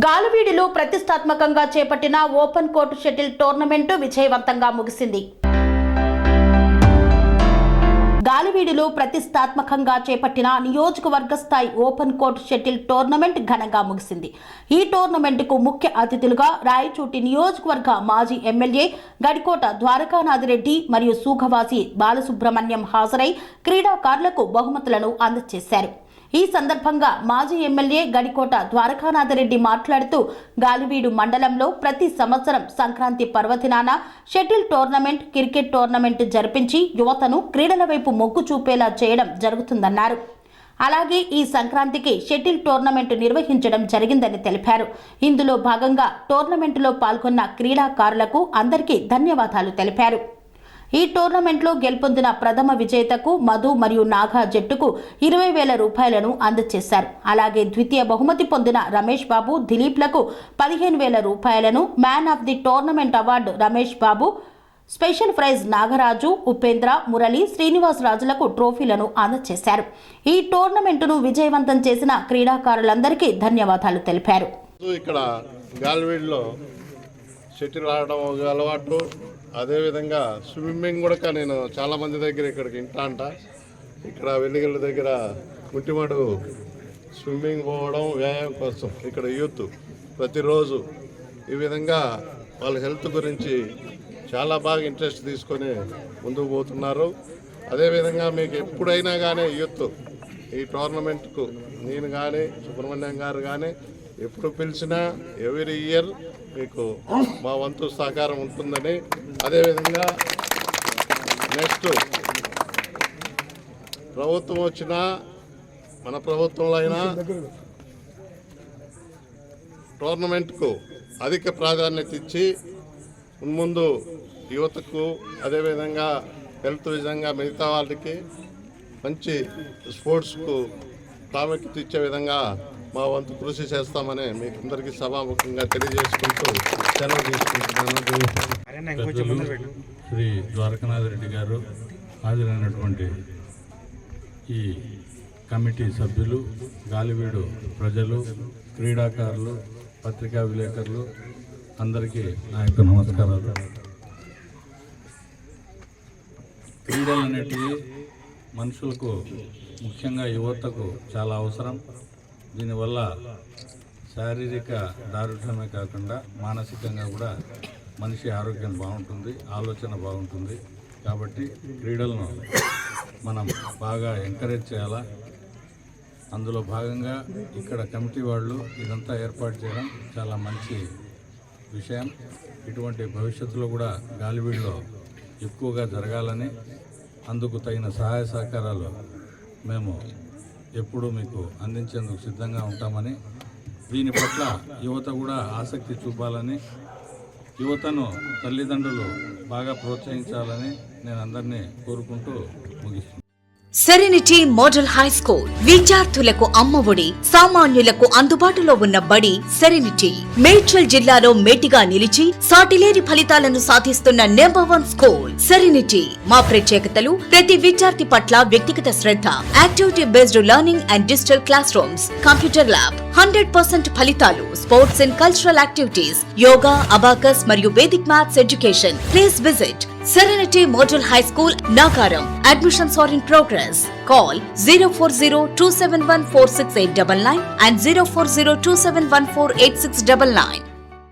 గాలివీడులో ప్రతిష్టాత్మకంగా చేపట్టిన open court shuttle tournament విజయవంతంగా ముగిసింది. గాలివీడులో ప్రతిష్టాత్మకంగా చేపట్టిన నియోజకవర్గ స్థాయి ఓపెన్ కోర్టు షటిల్ టోర్నమెంట్ ఘనంగా ముగిసింది. ఈ టోర్నమెంటుకు ముఖ్య అతిథులుగా రాయచోటి నియోజకవర్గ మాజీ ఎమ్మెల్యే గడికోట ద్వారకానాథరెడ్డి మరియు సూఖవాసి బాలసుబ్రహ్మణ్యం హాజరై క్రీడాకారులకు బహుమతులను అందజేశారు. ఈ సందర్భంగా మాజీ ఎమ్మెల్యే గడికోట ద్వారకానాథరెడ్డి మాట్లాడుతూ గాలివీడు మండలంలో ప్రతి సంవత్సరం సంక్రాంతి పర్వదినాన షటిల్ టోర్నమెంట్, క్రికెట్ టోర్నమెంట్ జరిపించి యువతను క్రీడల వైపు మొగ్గు చూపేలా చేయడం జరుగుతుందన్నారు. అలాగే ఈ సంక్రాంతికి షటిల్ టోర్నమెంట్ నిర్వహించడం జరిగిందని తెలిపారు. ఇందులో భాగంగా టోర్నమెంటులో పాల్గొన్న క్రీడాకారులకు అందరికీ ధన్యవాదాలు తెలిపారు. ఈ టోర్నమెంట్లో గెలుపొందిన ప్రథమ విజేతకు మధు మరియు నాగా జట్టుకు 20,000 రూపాయలను అందజేశారు. అలాగే ద్వితీయ బహుమతి పొందిన రమేష్ బాబు, దిలీప్లకు 15,000 రూపాయలను, man of the tournament award Ramesh Babu, special prize Nagaraju, Upendra, Murali, Srinivas రాజులకు ట్రోఫీలను అందజేశారు. ఈ టోర్నమెంటును విజయవంతం చేసిన క్రీడాకారులందరికీ ధన్యవాదాలు తెలిపారు. ఇక్కడ గాలివీడులో షటిల్ ఆడడం అలవాటు, అదేవిధంగా స్విమ్మింగ్ కూడా నేను చాలామంది దగ్గర ఇక్కడికి వింటా ఇక్కడ వెల్లిగల్ల దగ్గర ముట్టిమడు స్విమ్మింగ్ పోవడం వ్యాయామం కోసం ఇక్కడ యూత్ ప్రతిరోజు ఈ విధంగా వాళ్ళ హెల్త్ గురించి చాలా బాగా ఇంట్రెస్ట్ తీసుకొని ముందుకు పోతున్నారు. అదేవిధంగా మీకు ఎప్పుడైనా కానీ యూత్ ఈ టోర్నమెంట్కు నేను కానీ సుబ్రహ్మణ్యం గారు కానీ ఎప్పుడు పిలిచినా ఎవ్రీ ఇయర్ మీకు మా వంతు సహకారం ఉంటుందని, అదేవిధంగా నెక్స్ట్ ప్రభుత్వం వచ్చినా మన ప్రభుత్వంలో అయినా టోర్నమెంట్కు అధిక ప్రాధాన్యత ఇచ్చి ముందు యువతకు అదేవిధంగా హెల్త్ విధంగా మిగతా వాళ్ళకి మంచి స్పోర్ట్స్కు ప్రాముఖ్యత ఇచ్చే విధంగా మా వంతు కృషి చేస్తామని మీకు అందరికీ సభాముఖంగా తెలియజేసుకుంటూ సెలవు తీసుకుంటున్నాను. శ్రీ ద్వారకానాథరెడ్డి గారు, హాజరైనటువంటి ఈ కమిటీ సభ్యులు, గాలివీడు ప్రజలు, క్రీడాకారులు, పత్రికా విలేకరులు అందరికీ నా యొక్క నమస్కారాలు. క్రీడలు అనేటివి మనుషులకు, ముఖ్యంగా యువతకు చాలా అవసరం. దీనివల్ల శారీరక దారుఢ్యమే కాకుండా మానసికంగా కూడా మనిషి ఆరోగ్యం బాగుంటుంది, ఆలోచన బాగుంటుంది. కాబట్టి క్రీడలను మనం బాగా ఎంకరేజ్ చేయాలా. అందులో భాగంగా ఇక్కడ కమిటీ వాళ్ళు ఇదంతా ఏర్పాటు చేయడం చాలా మంచి విషయం. ఇటువంటి భవిష్యత్తులో కూడా గాలివీడులో ఎక్కువగా జరగాలని, అందుకు తగిన సహాయ సహకారాలు మేము ఎప్పుడూ మీకు అందించేందుకు సిద్ధంగా ఉంటామని, దీని పట్ల యువత కూడా ఆసక్తి చూపాలని, యువతను తల్లిదండ్రులు బాగా ప్రోత్సహించాలని నేను అందరినీ కోరుకుంటూ ముగిస్తున్నాను. సెరెనిటీ మోడల్ హై స్కూల్ విద్యార్థులకు అమ్మఒడి, సామాన్యులకు అందుబాటులో ఉన్న బడి సెరెనిటీ. మేడ్చల్ జిల్లాలో మేటిగా నిలిచి సాటిలేని ఫలితాలను సాధిస్తున్న #1 స్కూల్ సెరెనిటీ. మా ప్రత్యేకతలు: ప్రతి విద్యార్థి పట్ల వ్యక్తిగత శ్రద్ధ, activity based learning and digital classrooms, computer lab, 100% ఫలితాలు, sports and cultural activities, yoga, abacus మరియు Vedic maths education. Please visit Serenity Model High School, Nagaram. Admissions are in progress. Call 040-271-46899 and 040-271-48699.